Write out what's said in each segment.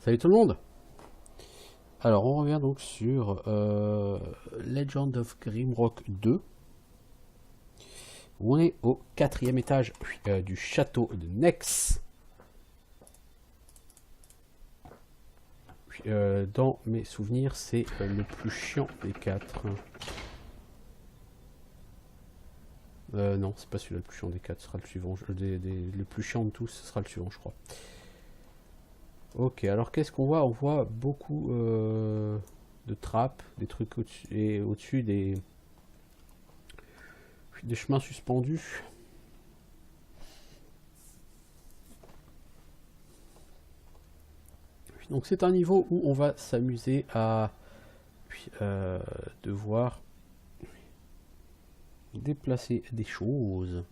Salut tout le monde. Alors on revient donc sur Legend of Grimrock 2. Où on est au 4e étage du château de Nex. Dans mes souvenirs, c'est le plus chiant des 4. Non, c'est pas celui-là le plus chiant des 4, ce sera le suivant. Le plus chiant de tous, ce sera le suivant, je crois. Ok, alors qu'est-ce qu'on voit? On voit beaucoup de trappes, des trucs au-dessus, et au-dessus des chemins suspendus. Donc c'est un niveau où on va s'amuser à devoir déplacer des choses.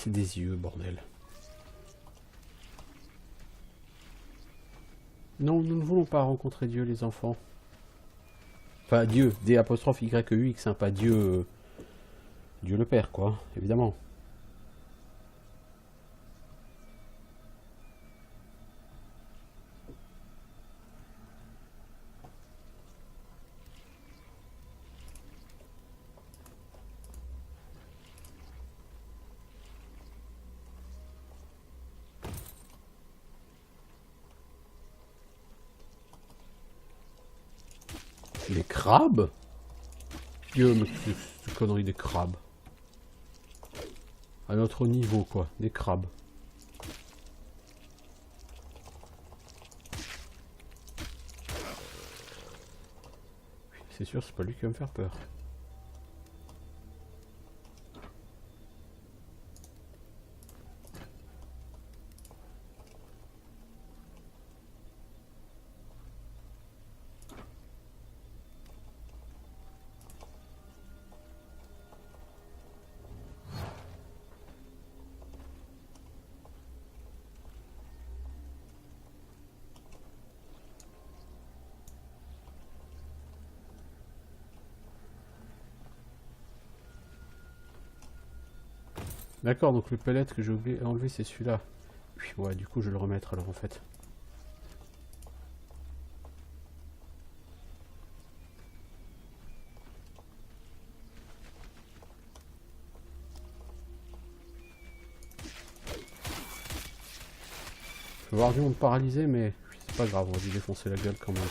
C'est des yeux, bordel. Non, nous ne voulons pas rencontrer Dieu, les enfants. Enfin, Dieu, D'_YEUX, hein, pas Dieu, Dieu le Père, quoi, évidemment. Les crabes? Dieu, mais c'est connerie des crabes. À notre niveau, quoi, des crabes. C'est sûr, c'est pas lui qui va me faire peur. D'accord, donc le pellet que j'ai enlevé, c'est celui-là. Ouais, du coup, je vais le remettre alors en fait. Je vais avoir du monde paralysé, mais c'est pas grave, on va lui défoncer la gueule quand même.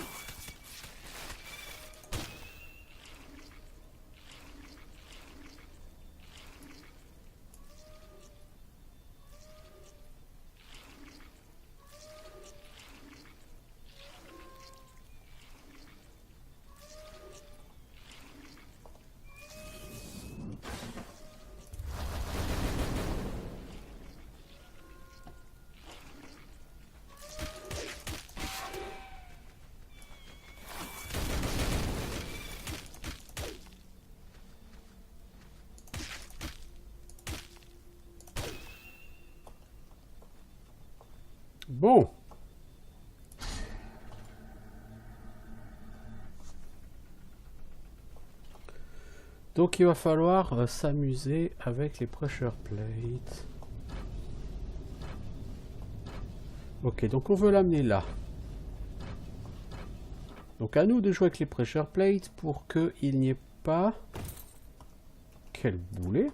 Bon. Donc il va falloir s'amuser avec les pressure plates. Ok, donc on veut l'amener là. Donc à nous de jouer avec les pressure plates pour qu'il n'y ait pas... Quel boulet!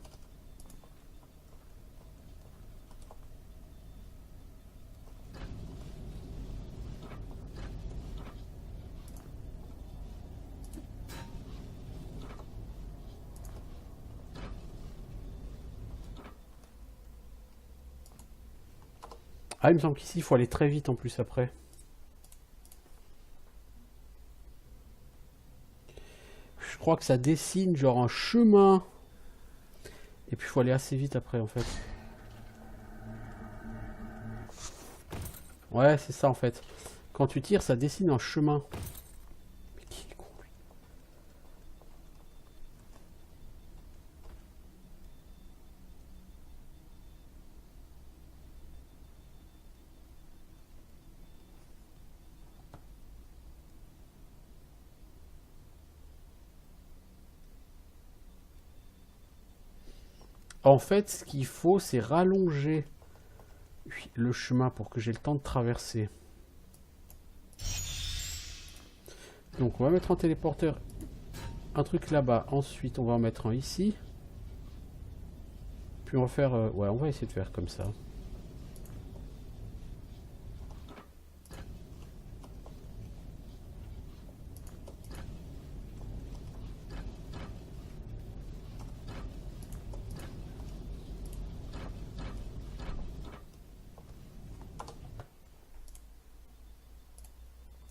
Ah, il me semble qu'ici, il faut aller très vite en plus après. Je crois que ça dessine genre un chemin. Et puis il faut aller assez vite après en fait. Ouais, c'est ça en fait. Quand tu tires, ça dessine un chemin. Mais qui est con lui. En fait, ce qu'il faut, c'est rallonger le chemin pour que j'ai le temps de traverser. Donc on va mettre un téléporteur, un truc là-bas. Ensuite, on va en mettre un ici. Puis on va faire... ouais, on va essayer de faire comme ça.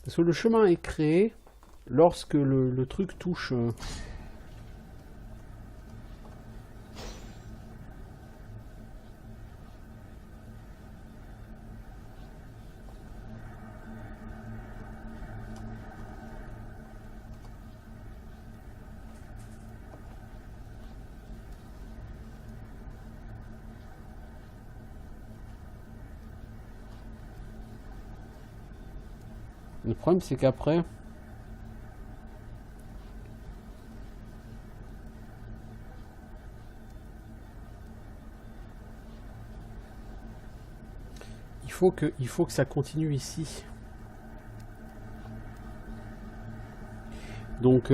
Parce que le chemin est créé lorsque le truc touche... Le problème, c'est qu'après... il faut que ça continue ici. Donc...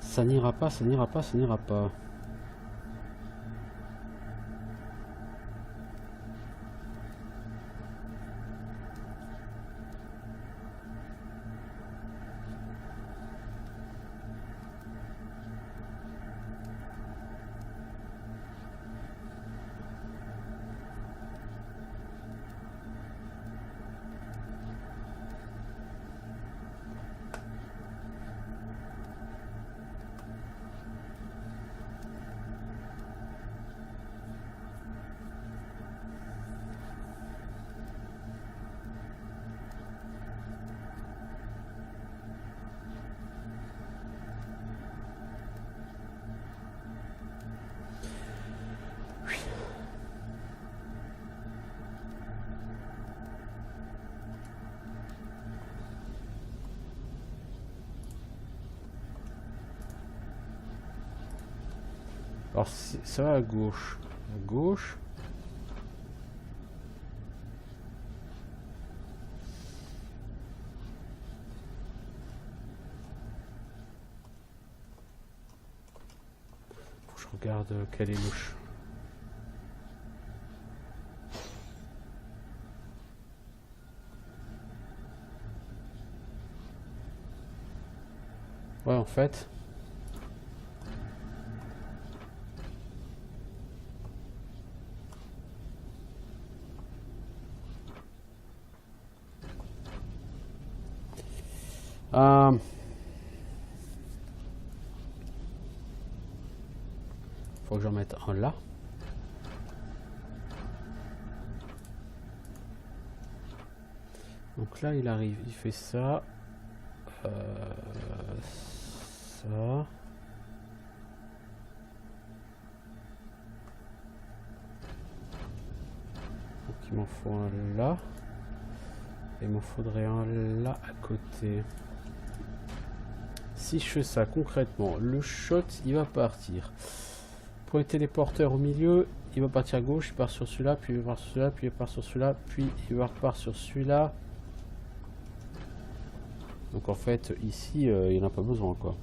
ça n'ira pas, ça n'ira pas, ça n'ira pas. Alors ça va à gauche. À gauche. Faut que je regarde quel est le ouais, en fait. Faut que j'en mette un là. Donc là, il arrive, il fait ça. Ça. Donc il m'en faut un là. Et il m'en faudrait un là à côté. Si je fais ça concrètement, le shot il va partir. Pour les téléporteurs au milieu, il va partir à gauche, il part sur celui-là, puis il va sur celui-là, puis il part sur celui-là, puis il va repart sur celui-là. Donc en fait, ici, il n'y en a pas besoin, quoi.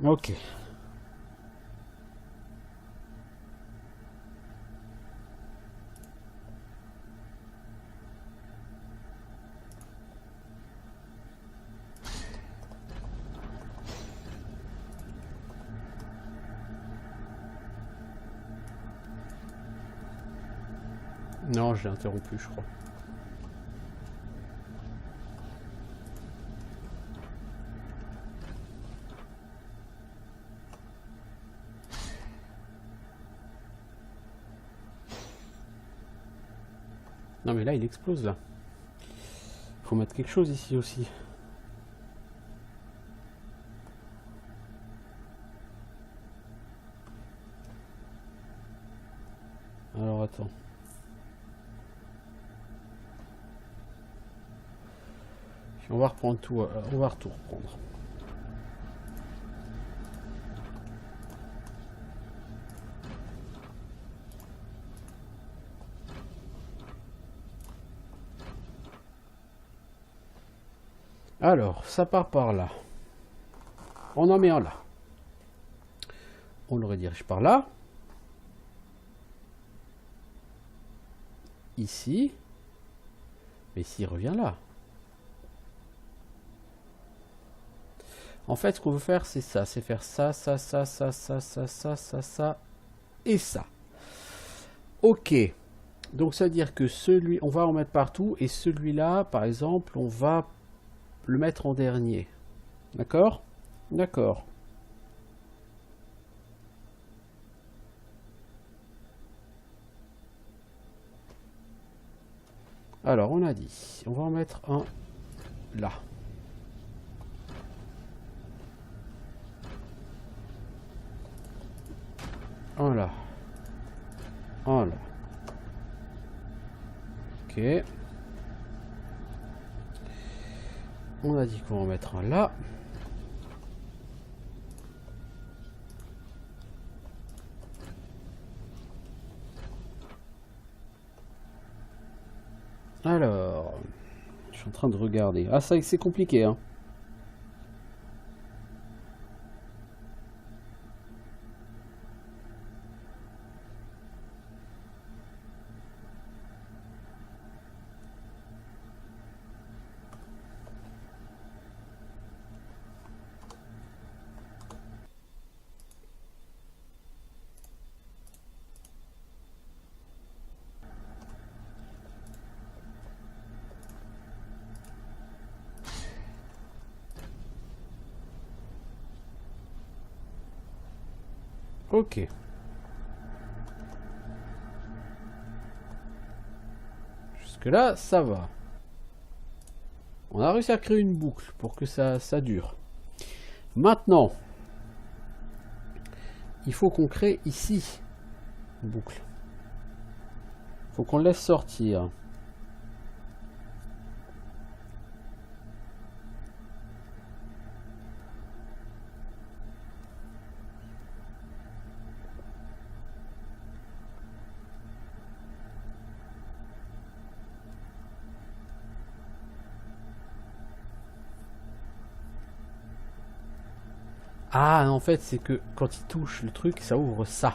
Ok. Non, j'ai interrompu, je crois. Non mais là il explose là. Faut mettre quelque chose ici aussi. Alors attends. On va reprendre tout. On va tout reprendre. Alors, ça part par là. On en met un là. On le redirige par là. Ici. Mais s'il revient là. En fait, ce qu'on veut faire, c'est ça. C'est faire ça, ça, ça, ça, ça, ça, ça, ça, ça et ça. Ok. Donc, ça veut dire que celui... On va en mettre partout. Et celui-là, par exemple, on va le mettre en dernier. D'accord? D'accord. Alors, on a dit, on va en mettre un là. Un là. Un là. Ok. On a dit qu'on va en mettre un là. Alors, je suis en train de regarder. Ah, ça c'est compliqué, hein. Ok. Jusque-là, ça va. On a réussi à créer une boucle pour que ça dure. Maintenant, il faut qu'on crée ici une boucle. Il faut qu'on le laisse sortir. Ah, en fait, c'est que quand il touche le truc, ça ouvre ça.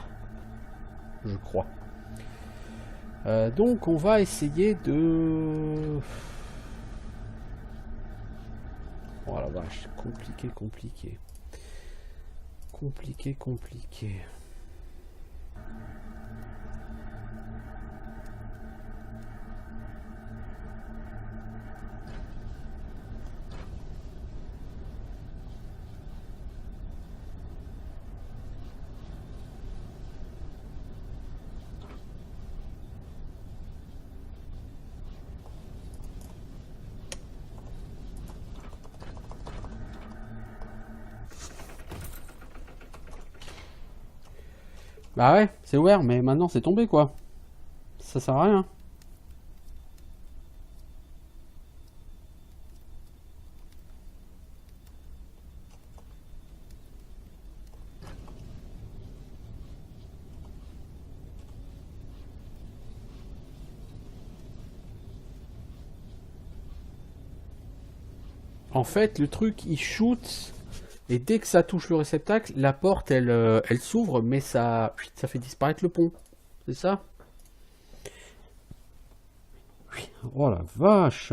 Je crois. Donc, on va essayer de... Oh la vache, compliqué, compliqué. Compliqué, compliqué. Bah ouais, c'est ouvert, mais maintenant c'est tombé quoi. Ça sert à rien. En fait, le truc il shoot et dès que ça touche le réceptacle, la porte elle s'ouvre, mais ça fait disparaître le pont. C'est ça? Oh la vache!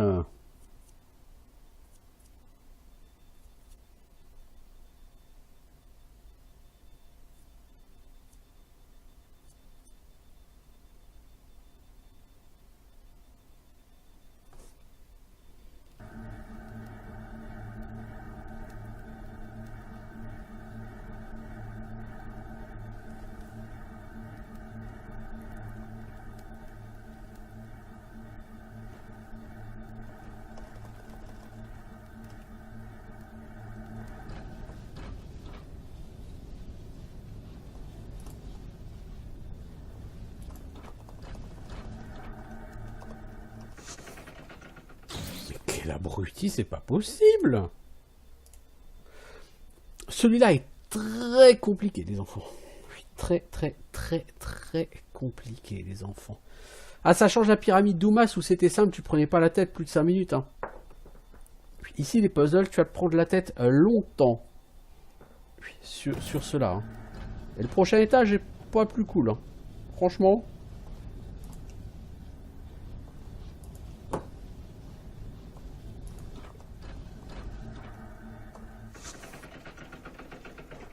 quel abruti, c'est pas possible. Celui-là est très compliqué, les enfants. Très, très, très, très compliqué, les enfants. Ah, ça change la pyramide d'Oumas où c'était simple, tu prenais pas la tête plus de 5 minutes. Hein. Ici, les puzzles, tu vas te prendre la tête longtemps. Sur cela. Hein. Et le prochain étage est pas plus cool. Hein. Franchement.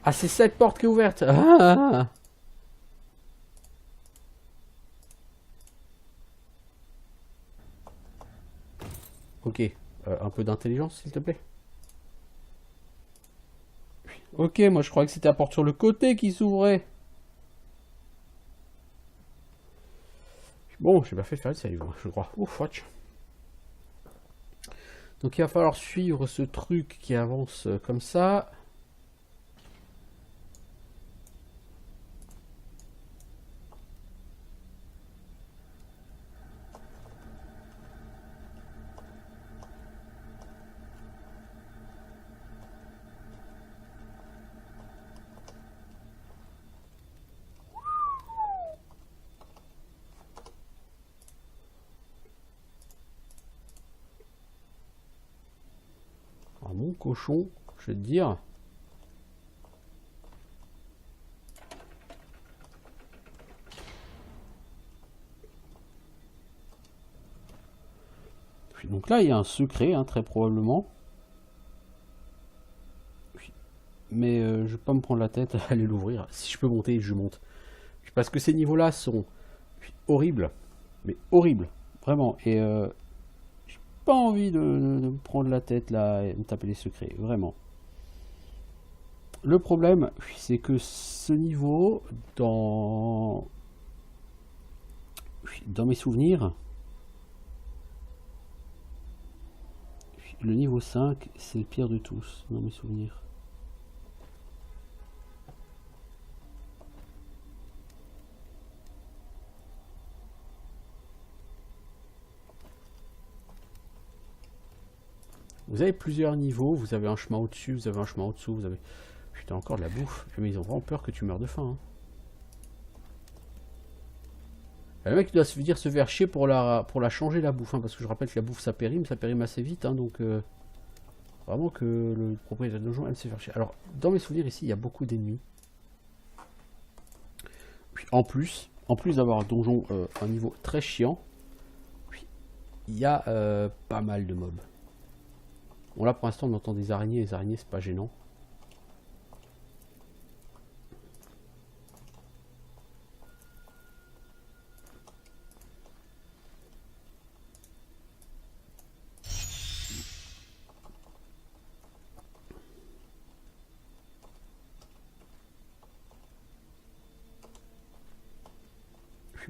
Ah, c'est cette porte qui est ouverte. Ah. Ok. Un peu d'intelligence, s'il te plaît. Ok, moi je croyais que c'était la porte sur le côté qui s'ouvrait. Bon, j'ai pas fait de faire le save, je crois. Ouf, watch. Donc il va falloir suivre ce truc qui avance comme ça. Alors, mon cochon, je vais te dire. Donc là, il y a un secret, hein, très probablement. Mais je vais pas me prendre la tête à aller l'ouvrir. Si je peux monter, je monte. Parce que ces niveaux-là sont horribles. Mais horribles. Vraiment. Et j'ai pas envie de me prendre la tête là et me taper les secrets. Vraiment. Le problème, c'est que ce niveau, dans mes souvenirs, le niveau 5, c'est le pire de tous, dans mes souvenirs. Vous avez plusieurs niveaux, vous avez un chemin au-dessus, vous avez un chemin au-dessous, vous avez... Putain, encore de la bouffe. Mais ils ont vraiment peur que tu meurs de faim. Hein. Le mec doit se dire se faire chier pour la changer la bouffe. Hein, parce que je rappelle que la bouffe ça périme assez vite. Hein, donc vraiment que le propriétaire de donjon aime se faire chier. Alors, dans mes souvenirs ici, il y a beaucoup d'ennemis. Puis en plus d'avoir un donjon, un niveau très chiant, il y a pas mal de mobs. Bon là pour l'instant on entend des araignées, les araignées c'est pas gênant.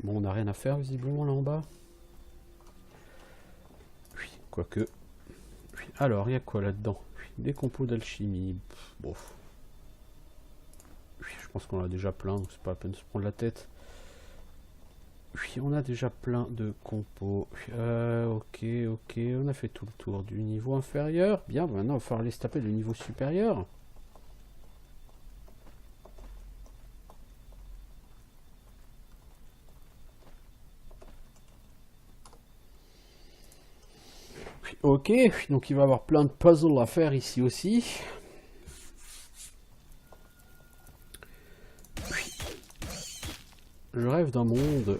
Bon on n'a rien à faire visiblement là en bas. Oui, quoique. Alors il y a quoi là-dedans? Des compos d'alchimie. Bon. Je pense qu'on a déjà plein, donc c'est pas la peine de se prendre la tête. Oui, on a déjà plein de compos. Ok, on a fait tout le tour du niveau inférieur. Bien, maintenant il va falloir aller se taper le niveau supérieur. Ok, donc il va y avoir plein de puzzles à faire ici aussi. Je rêve d'un monde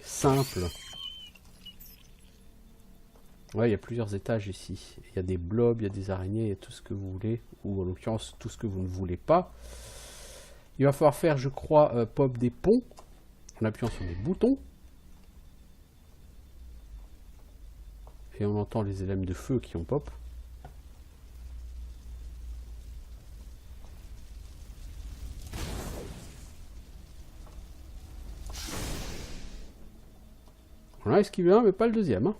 simple. Ouais, il y a plusieurs étages ici. Il y a des blobs, il y a des araignées, il y a tout ce que vous voulez. Ou en l'occurrence, tout ce que vous ne voulez pas. Il va falloir faire, je crois, pop des ponts. En appuyant sur des boutons. Et on entend les éléments de feu qui ont pop. On a esquivé un, mais pas le deuxième. Hein.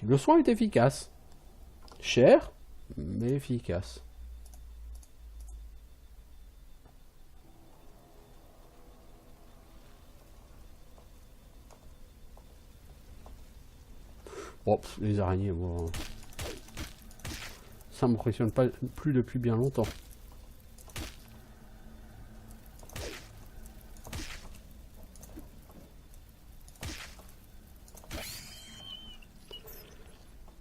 Le soin est efficace. Cher, mais efficace. Bon, les araignées, moi, ça m'impressionne pas plus depuis bien longtemps.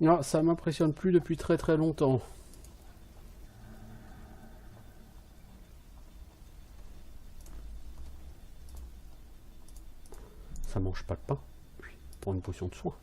Non, ça m'impressionne plus depuis très très longtemps. Ça mange pas de pain. Pour une potion de soin.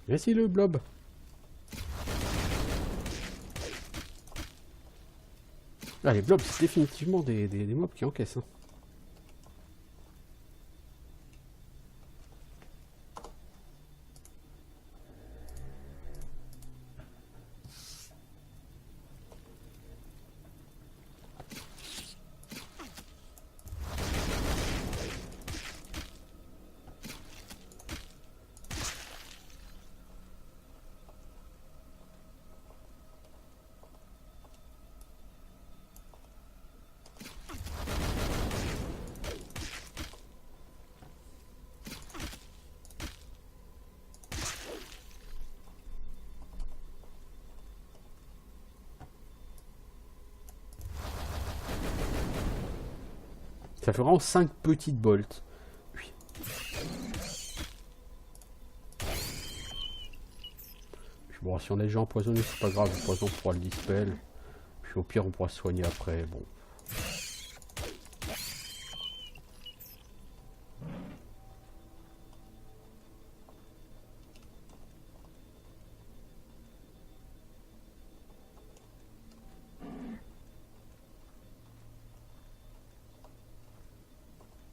Merci le blob. Ah, les blobs, c'est définitivement des mobs qui encaissent. Hein. Ça fait vraiment 5 petites bolts. Oui. Bon, si on est déjà empoisonné, c'est pas grave, le poison pourra le dispel. Puis au pire, on pourra se soigner après. Bon.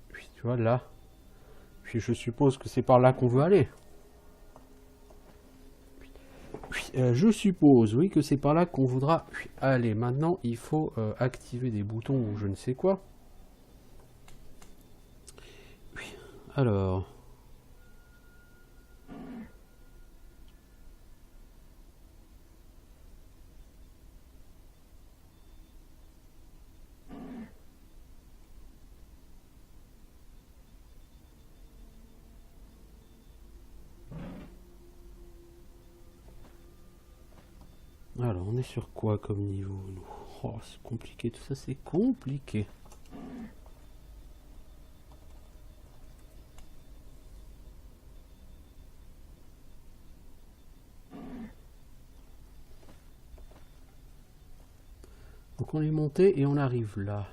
Puis tu vois là. Puis je suppose que c'est par là qu'on veut aller. Je suppose, oui, que c'est par là qu'on voudra aller. Maintenant, il faut activer des boutons ou je ne sais quoi. Oui. Alors. Alors, on est sur quoi comme niveau, nous? Oh, c'est compliqué, tout ça, c'est compliqué. Donc on est monté et on arrive là.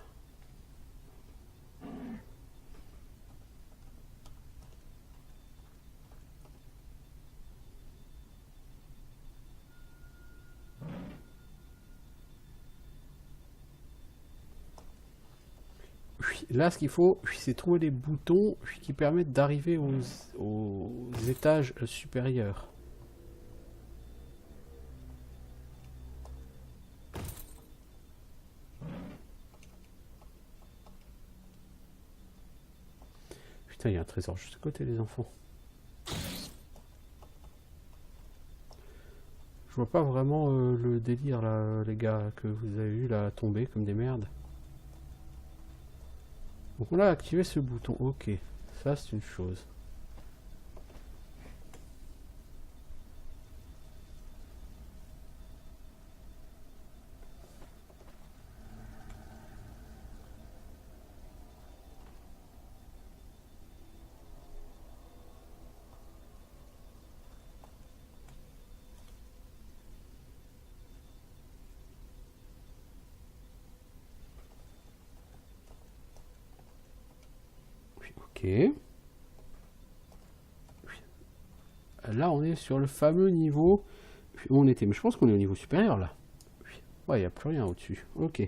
Là, ce qu'il faut, c'est trouver des boutons qui permettent d'arriver aux étages supérieurs. Putain, il y a un trésor juste à côté, les enfants. Je vois pas vraiment le délire, là, les gars, que vous avez eu, là, tomber comme des merdes. Donc on a activé ce bouton, ok. Ça, c'est une chose. Ok. Là, on est sur le fameux niveau Où on était? Mais je pense qu'on est au niveau supérieur là. Ouais, il n'y a plus rien au-dessus. Ok.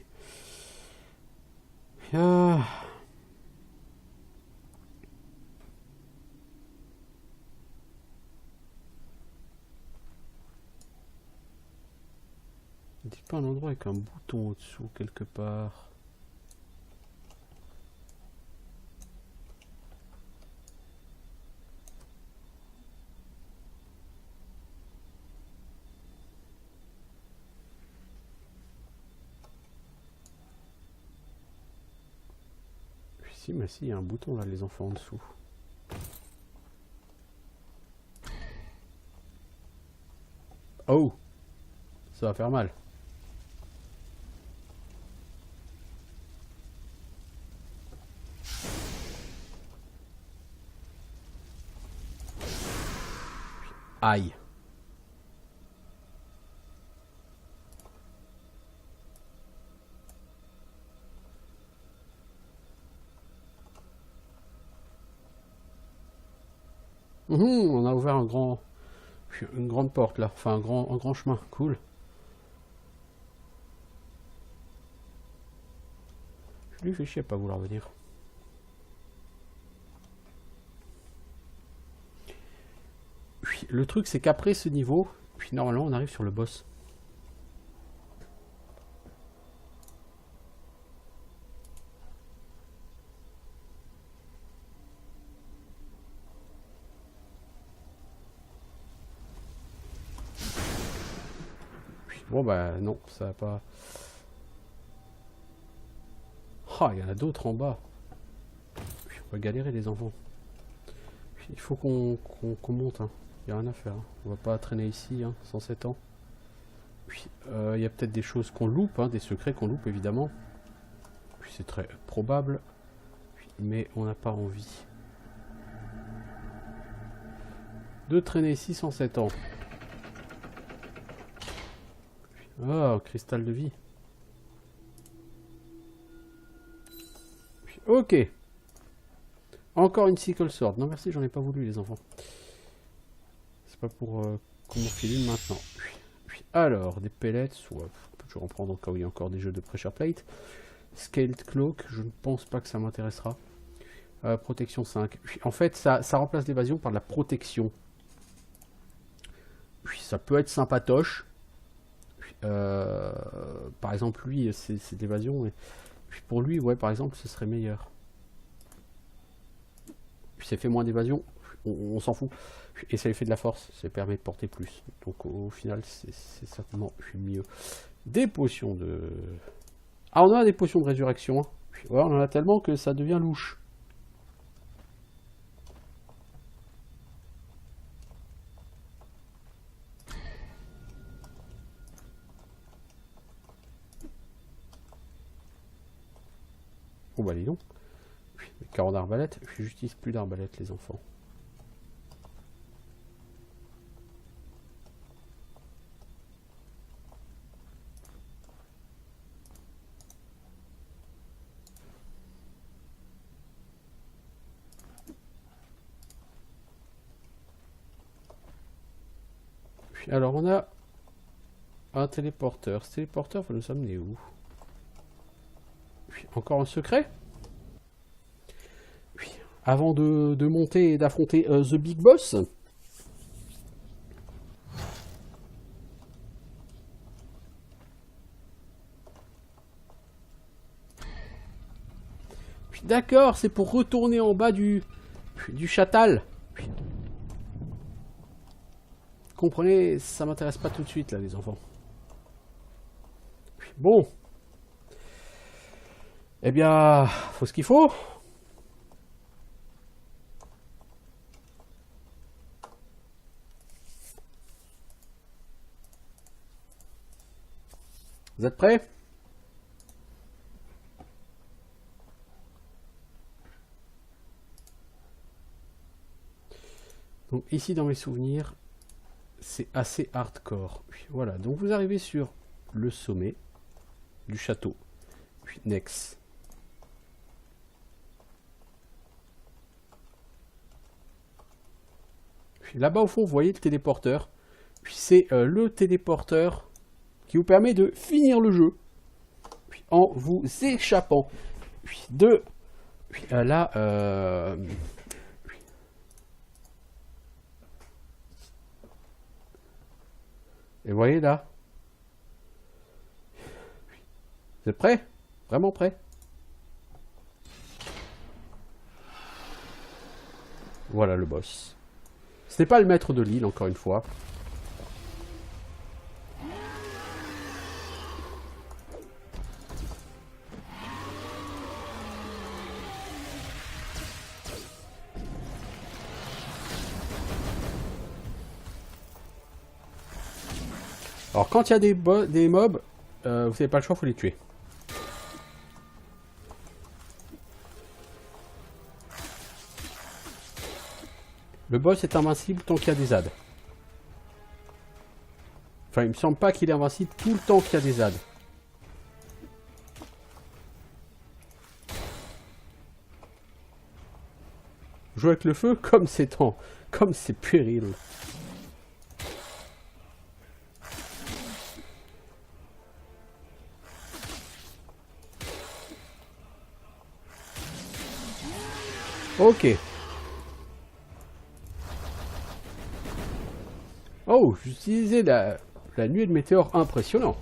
Ah. N'est-il pas un endroit avec un bouton au-dessous quelque part? Si, mais si, il y a un bouton là, les enfants en dessous. Oh! Ça va faire mal. Aïe. On a ouvert une grande porte là, enfin un grand chemin, cool. Je lui fais chier à pas vouloir venir. Le truc c'est qu'après ce niveau, puis normalement on arrive sur le boss. Bon bah non, ça va pas... Ah, il y en a d'autres en bas. On va galérer les enfants. Il faut qu'on monte, hein. Il n'y a rien à faire, hein. On va pas traîner ici, hein, 107 ans. Puis il y a peut-être des choses qu'on loupe, hein, des secrets qu'on loupe évidemment. Puis c'est très probable. Mais on n'a pas envie de traîner ici 107 ans. Oh, cristal de vie. Ok. Encore une sickle sword. Non merci, j'en ai pas voulu les enfants. C'est pas pour qu'on m'en file une maintenant. Alors, des pellets. Ouais, on peut toujours en prendre au cas où il y a encore des jeux de pressure plate. Scaled cloak, je ne pense pas que ça m'intéressera. Protection 5. En fait, ça remplace l'évasion par de la protection. Ça peut être sympatoche. Par exemple, lui, c'est de l'évasion. Et puis pour lui, ouais, par exemple, ce serait meilleur. Puis ça fait moins d'évasion, on s'en fout. Et ça lui fait de la force, ça permet de porter plus. Donc au final, c'est certainement mieux. Des potions de... Ah, on a des potions de résurrection. Hein. Ouais, on en a tellement que ça devient louche. Oh bah dis donc. 40 d'arbalète. J'utilise plus d'arbalète les enfants. Alors on a un téléporteur. Ce téléporteur va nous amener où? Encore un secret? Avant de monter et d'affronter The Big Boss. D'accord, c'est pour retourner en bas du chatal. Comprenez, ça m'intéresse pas tout de suite là les enfants. Bon. Eh bien, faut ce qu'il faut. Vous êtes prêts? Donc ici dans mes souvenirs, c'est assez hardcore. Voilà, donc vous arrivez sur le sommet du château. Puis next. Là-bas au fond, vous voyez le téléporteur. Puis c'est le téléporteur qui vous permet de finir le jeu. Puis en vous échappant. Puis là... Et vous voyez là. Vous êtes prêts? Vraiment prêts? Voilà le boss. Ce n'est pas le maître de l'île, encore une fois. Alors quand il y a des mobs, vous n'avez pas le choix, il faut les tuer. Le boss est invincible tant qu'il y a des ZAD. Enfin, il me semble pas qu'il est invincible tout le temps qu'il y a des ZAD. Jouer avec le feu comme c'est puéril. Ok. Oh, j'utilisais la nuée de météore, impressionnant.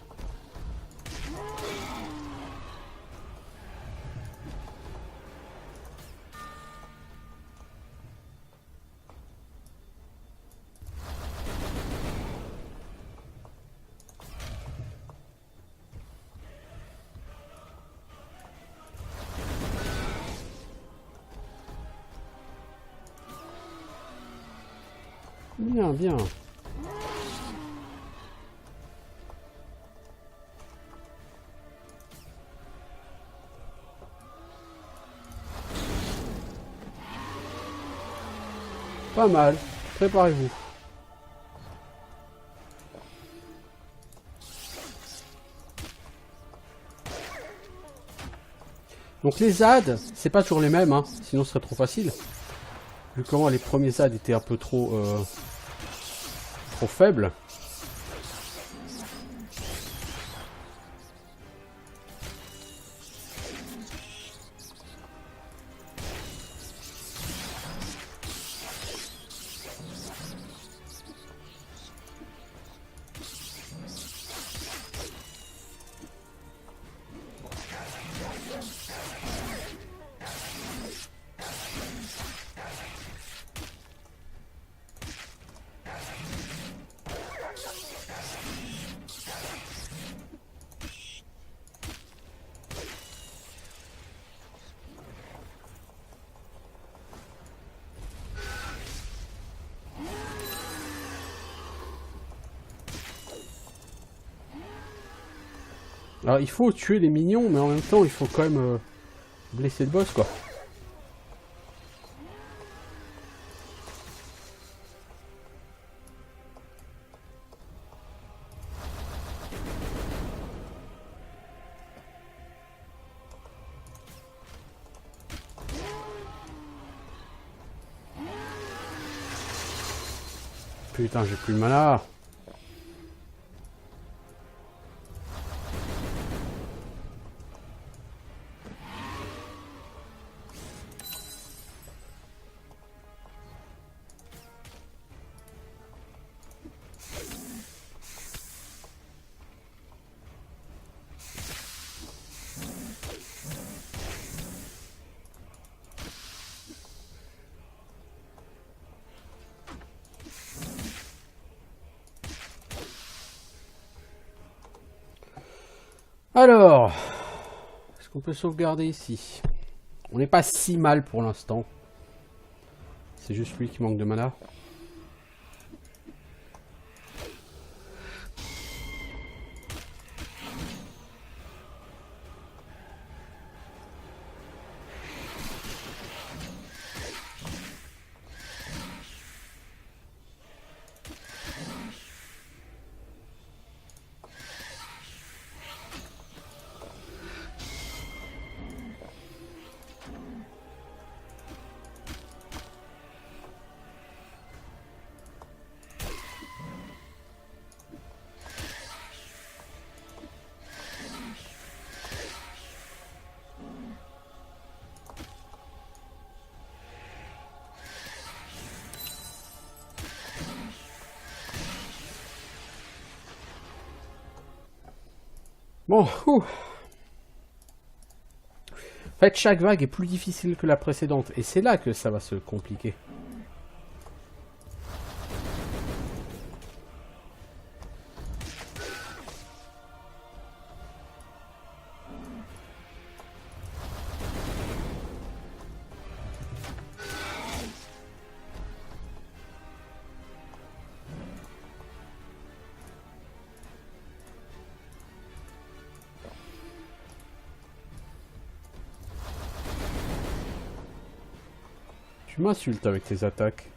Bien, bien. Pas mal. Préparez-vous. Donc les ZAD, c'est pas toujours les mêmes, hein, sinon ce serait trop facile. Vu comment les premiers ZAD étaient un peu trop faibles. Alors il faut tuer les mignons, mais en même temps il faut quand même blesser le boss quoi. Putain, j'ai plus de mana. Alors, est-ce qu'on peut sauvegarder ici? On n'est pas si mal pour l'instant. C'est juste lui qui manque de mana. Bon, ouh. En fait, chaque vague est plus difficile que la précédente. Et c'est là que ça va se compliquer. Tu m'insultes avec tes attaques.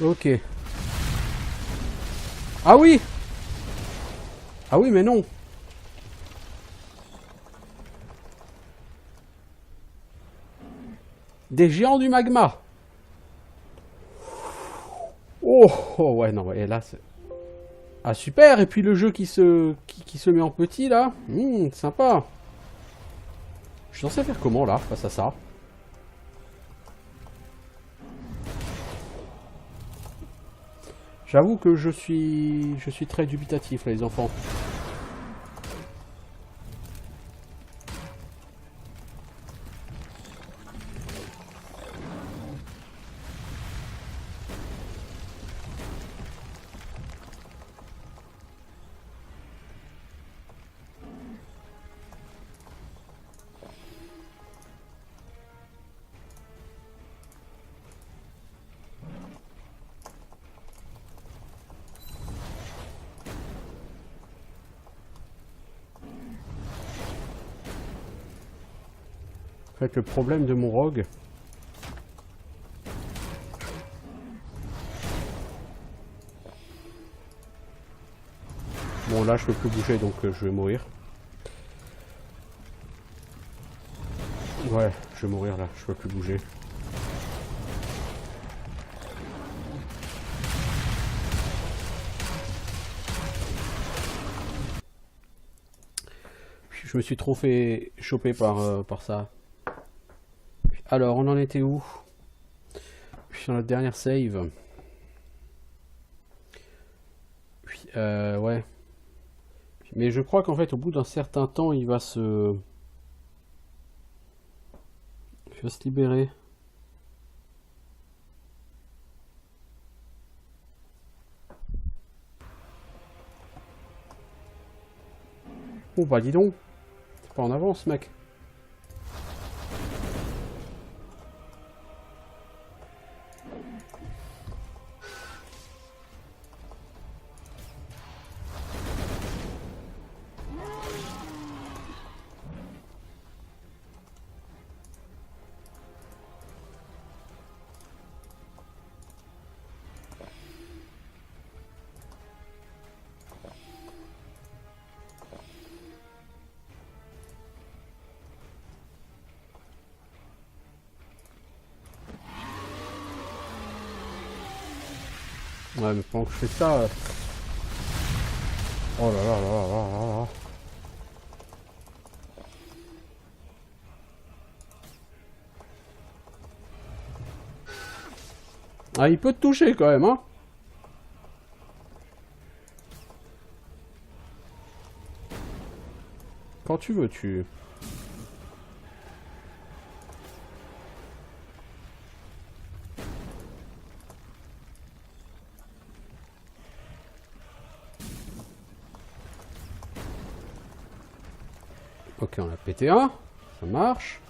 Ok. Ah oui! Ah oui, mais non! Des géants du magma! Oh, oh ouais, non, et là, c'est... Ah super, et puis le jeu qui se met en petit, là. Sympa. Je suis censé faire comment, là, face à ça? J'avoue que je suis très dubitatif, là, les enfants. En fait, le problème de mon rogue... Bon, là, je peux plus bouger, donc je vais mourir. Ouais, je vais mourir, là. Je peux plus bouger. Je me suis trop fait choper par ça. Alors, on en était où? Sur notre dernière save. Ouais. Mais je crois qu'en fait, au bout d'un certain temps, il va se libérer. Oh bah dis donc. C'est pas en avance, mec. Ouais, mais pendant que je fais ça... Oh là là là là là là. Ah, il peut te toucher quand même, hein. Quand tu veux, tu... Ok, on a pété un. Ça marche.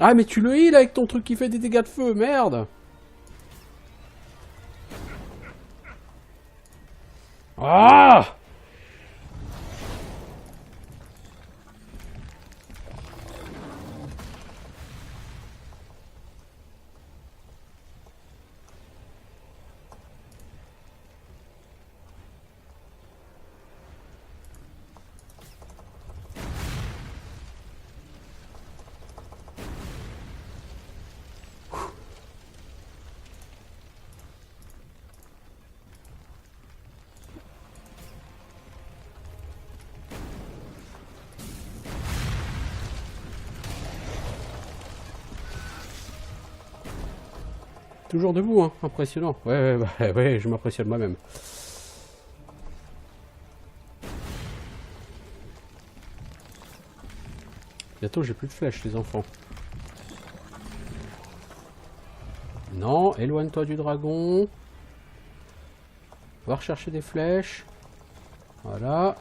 Ah, mais tu le heal avec ton truc qui fait des dégâts de feu, merde. Ah! Toujours debout, hein, impressionnant. Ouais, je m'impressionne moi-même. Bientôt, j'ai plus de flèches, les enfants. Non, éloigne-toi du dragon. Va rechercher des flèches. Voilà.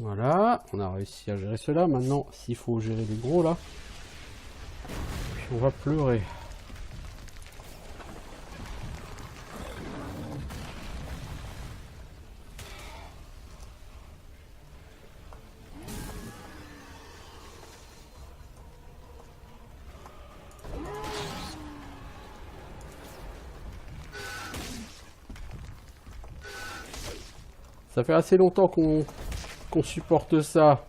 Voilà, on a réussi à gérer cela. Maintenant, s'il faut gérer les gros là, puis on va pleurer. Ça fait assez longtemps qu'on supporte ça.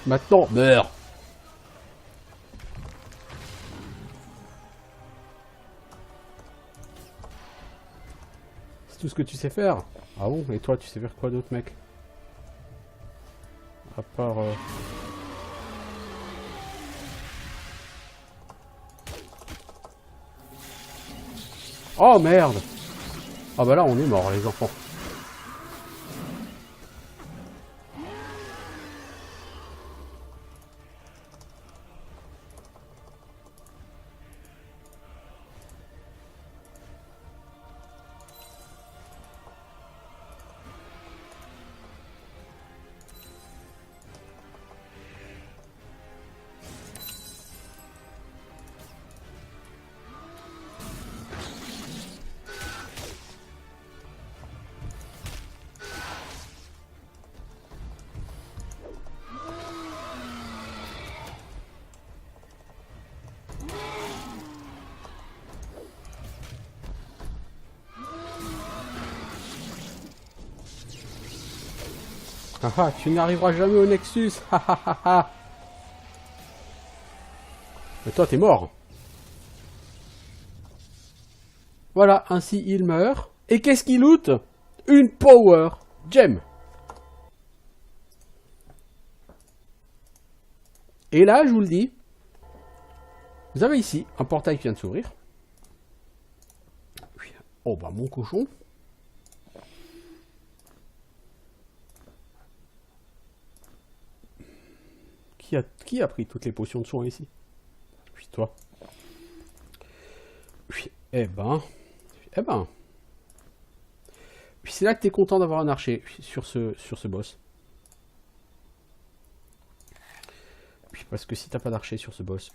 Maintenant, meurs. C'est tout ce que tu sais faire. Ah bon? Et toi, tu sais faire quoi d'autre, mec? À part... Oh merde! Ah bah là, on est mort, les enfants. Ah, tu n'arriveras jamais au Nexus. Mais toi, t'es mort. Voilà, ainsi il meurt. Et qu'est-ce qu'il loot? Une Power Gem. Et là, je vous le dis, vous avez ici un portail qui vient de s'ouvrir. Oh bah mon cochon. Qui a pris toutes les potions de soin ici? Puis toi. Puis, eh ben. Puis c'est là que t'es content d'avoir un archer sur ce boss. Puis parce que si t'as pas d'archer sur ce boss,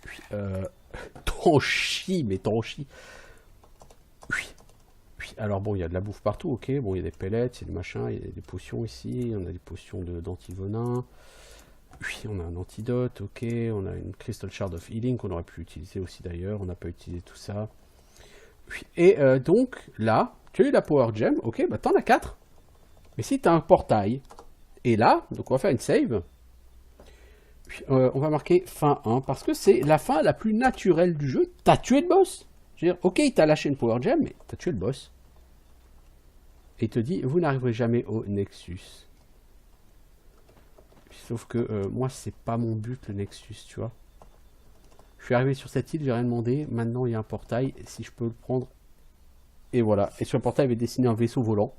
t'en chies, mais t'en chies. Alors bon, il y a de la bouffe partout, ok. Bon, il y a des pellets, il y a des machins, il y a des potions ici. On a des potions d'antivenin. On a un antidote, ok. On a une Crystal Shard of Healing qu'on aurait pu utiliser aussi d'ailleurs. On n'a pas utilisé tout ça. Et donc, là, tu as eu la Power Gem, ok, bah t'en as 4. Mais si t'as un portail, et là, donc on va faire une save. On va marquer fin 1, parce que c'est la fin la plus naturelle du jeu. T'as tué le boss. Je veux dire, ok, il t'a lâché une Power Gem, mais t'as tué le boss. Et il te dit, vous n'arriverez jamais au Nexus. Sauf que moi, c'est pas mon but, le Nexus, tu vois. Je suis arrivé sur cette île, j'ai rien demandé. Maintenant, il y a un portail, si je peux le prendre. Et voilà. Et sur le portail, il avait dessiné un vaisseau volant.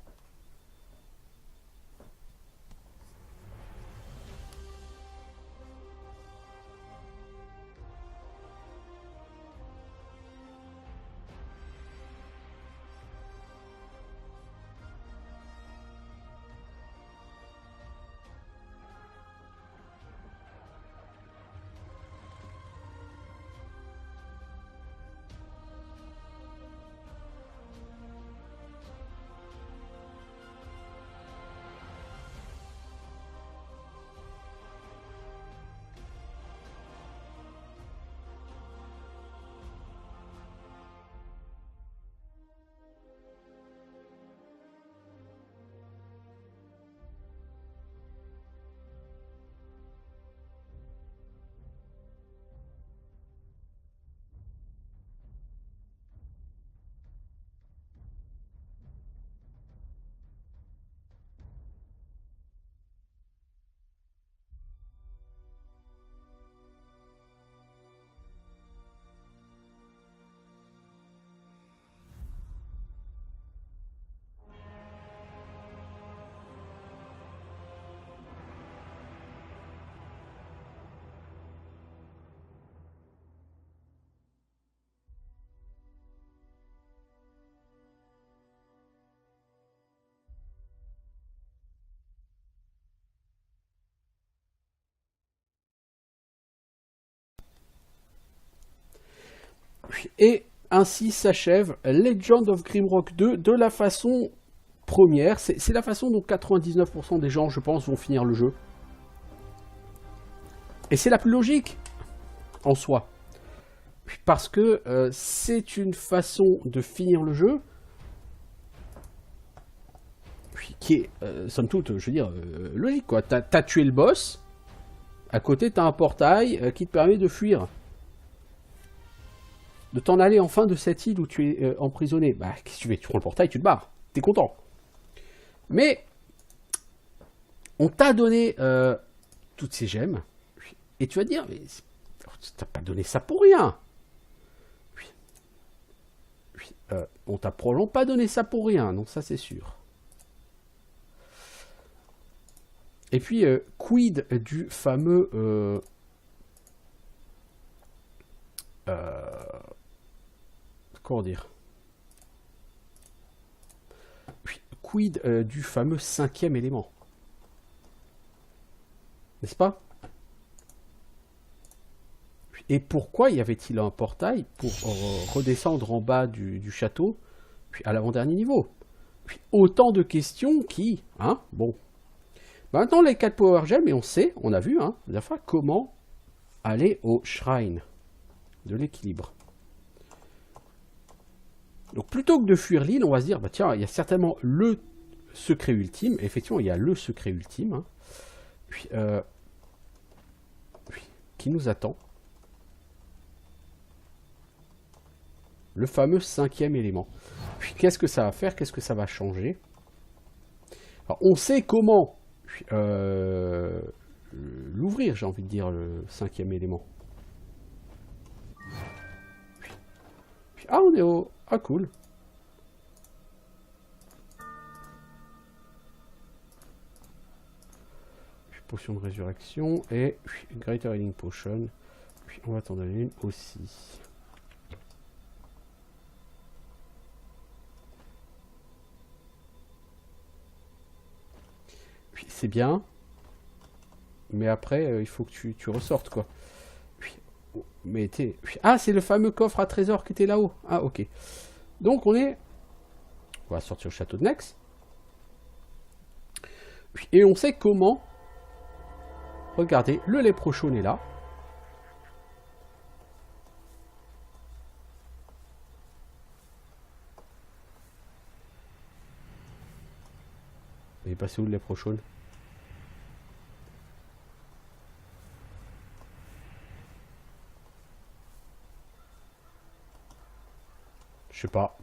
Et ainsi s'achève Legend of Grimrock 2 de la façon première. C'est la façon dont 99% des gens, je pense, vont finir le jeu. Et c'est la plus logique, en soi. Parce que c'est une façon de finir le jeu qui est, somme toute, je veux dire, logique, quoi. T'as tué le boss, à côté t'as un portail qui te permet de fuir. De t'en aller enfin de cette île où tu es emprisonné. Bah, qu'est-ce que tu fais? Tu prends le portail, tu te barres. T'es content. Mais, on t'a donné toutes ces gemmes, et tu vas dire, mais t'as pas donné ça pour rien. On t'a probablement pas donné ça pour rien, donc ça c'est sûr. Et puis, quid du fameux... comment dire? Quid du fameux 5e élément? N'est-ce pas? Et pourquoi y avait-il un portail pour redescendre en bas du château, puis à l'avant-dernier niveau? Puis autant de questions qui... Hein, bon. Maintenant, les 4 Power Gems, et on sait, on a vu, hein, la fois, comment aller au Shrine de l'équilibre. Donc, plutôt que de fuir l'île, on va se dire, bah tiens, il y a certainement le secret ultime. Et effectivement, il y a le secret ultime, hein, puis, qui nous attend. Le fameux 5e élément. Puis, qu'est-ce que ça va faire? Qu'est-ce que ça va changer? Alors, on sait comment l'ouvrir, j'ai envie de dire, le 5e élément. Puis, ah, on est au... Ah, cool. Puis, potion de résurrection et Greater Healing Potion. Puis, on va t'en donner une aussi. C'est bien, mais après il faut que tu ressortes, quoi. Mais ah, c'est le fameux coffre à trésor qui était là-haut. Ah, ok. Donc on va sortir le château de Nex, et on sait comment. Regardez, le léprochaun est là. Il est passé où le léprochaun? Je sais pas.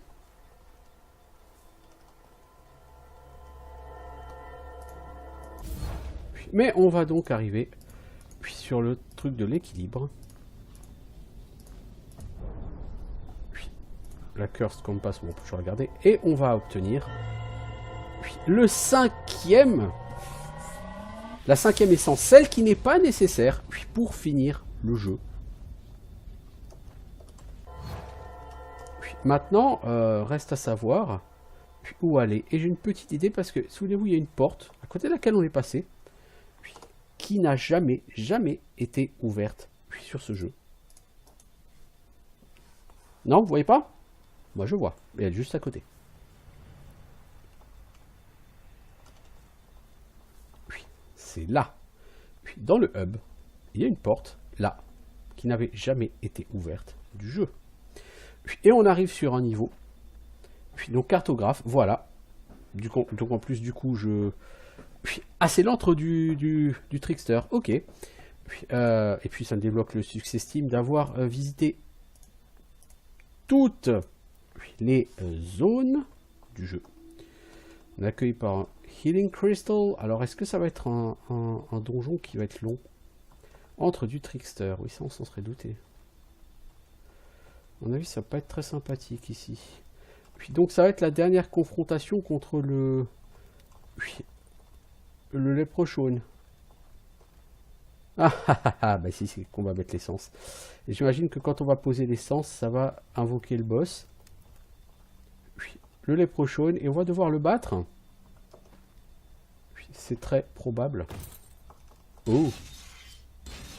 Mais on va donc arriver sur le truc de l'équilibre. La Cursed Compass, bon, on peut toujours regarder. Et on va obtenir le 5e. La 5e essence, celle qui n'est pas nécessaire pour finir le jeu. Maintenant, reste à savoir où aller. Et j'ai une petite idée parce que, souvenez-vous, il y a une porte à côté de laquelle on est passé qui n'a jamais été ouverte sur ce jeu. Non, vous voyez pas? Moi, je vois. Elle est juste à côté. C'est là. Puis dans le hub, il y a une porte, là, qui n'avait jamais été ouverte du jeu. Et on arrive sur un niveau. Donc cartographe, voilà. Donc en plus, du coup, ah, c'est l'antre du trickster, ok. Et puis ça me débloque le succès Steam d'avoir visité toutes les zones du jeu. On est accueilli par un Healing Crystal. Alors, est-ce que ça va être un donjon qui va être long? Entre du trickster. Oui, ça, on s'en serait douté. À mon avis, ça va pas être très sympathique ici. Puis donc, ça va être la dernière confrontation contre le léprochaun. Ah ah ah ah, bah si, c'est qu'on va mettre l'essence. Et j'imagine que quand on va poser l'essence, ça va invoquer le boss. Le léprochaun, et on va devoir le battre. C'est très probable. Oh,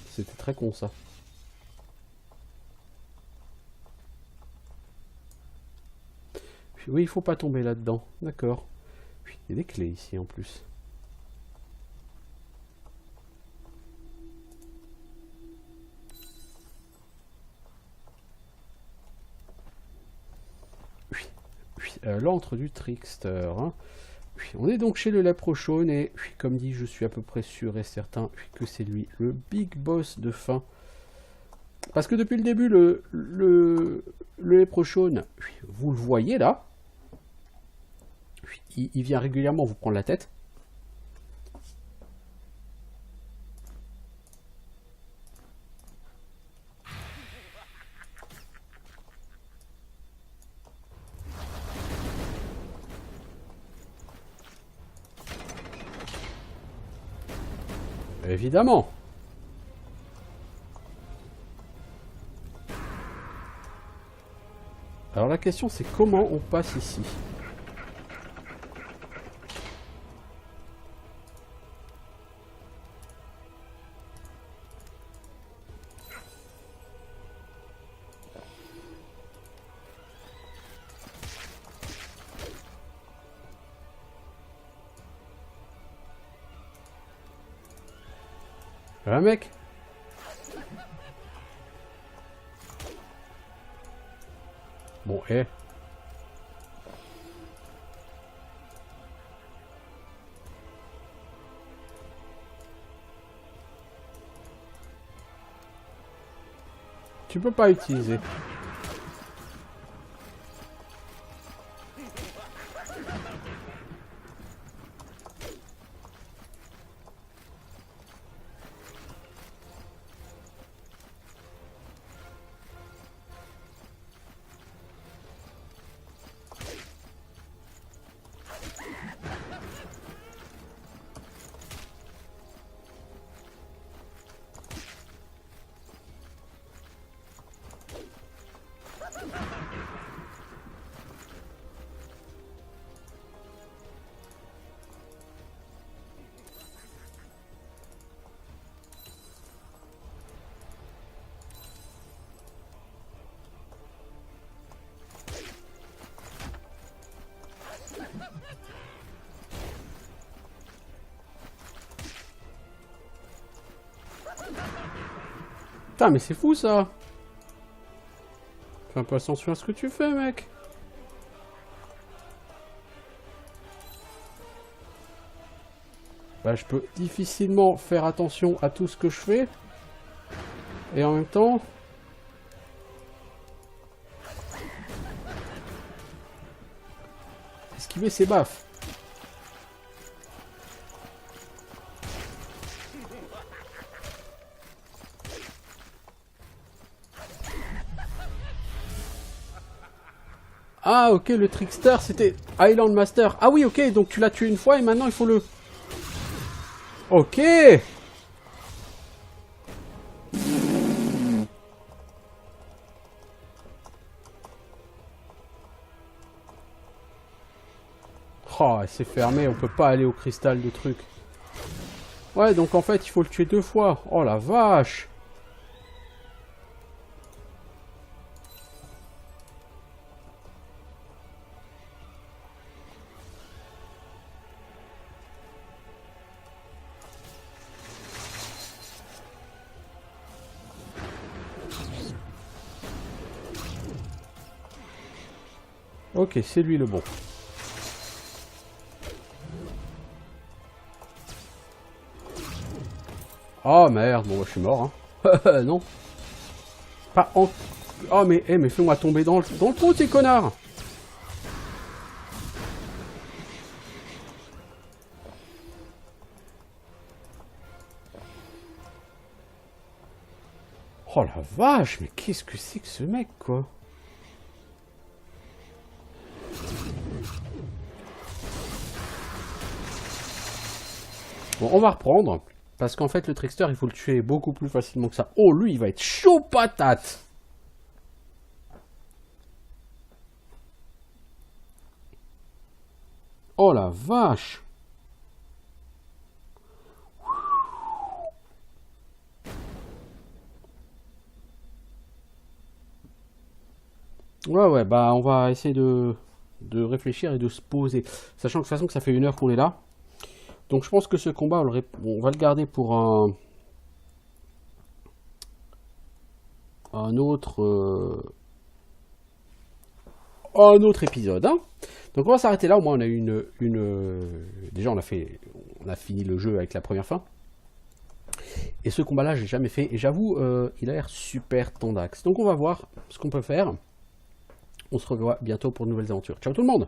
c'était très con ça. Oui, il faut pas tomber là-dedans. D'accord. Il y a des clés ici en plus. L'antre du trickster. Hein. On est donc chez le Leprechaun et comme dit, je suis à peu près sûr et certain que c'est lui, le big boss de fin. Parce que depuis le début, le Leprechaun, vous le voyez là, il vient régulièrement vous prendre la tête. Évidemment. Alors la question c'est comment on passe ici. Voilà mec. Bon, Tu peux pas utiliser. Putain, mais c'est fou ça. Fais un peu attention à ce que tu fais, mec. Bah, je peux difficilement faire attention à tout ce que je fais. Et en même temps... esquiver ses baffes. Ah ok, le trickster c'était Island Master. Ah oui ok, donc tu l'as tué une fois et maintenant il faut le... Ok. Oh, c'est fermé, on peut pas aller au cristal de truc. Ouais, donc en fait il faut le tuer 2 fois. Oh la vache. Ok, c'est lui le bon. Oh merde, bon bah, je suis mort. Hein. Non. Pas en... Oh mais, mais fais-moi tomber dans le trou, ces connards. Oh la vache, mais qu'est-ce que c'est que ce mec, quoi? Bon, on va reprendre. Parce qu'en fait, le trickster, il faut le tuer beaucoup plus facilement que ça. Oh, lui, il va être chaud patate. Oh la vache. Ouais, bah, on va essayer de de réfléchir et de se poser. Sachant que de toute façon que ça fait 1 heure qu'on est là. Donc je pense que ce combat, on va le garder pour un autre épisode. Hein. Donc on va s'arrêter là. Au moins on a eu déjà on a fini le jeu avec la première fin. Et ce combat-là, j'ai jamais fait. Et j'avoue, il a l'air super tendax. Donc on va voir ce qu'on peut faire. On se revoit bientôt pour de nouvelles aventures. Ciao tout le monde!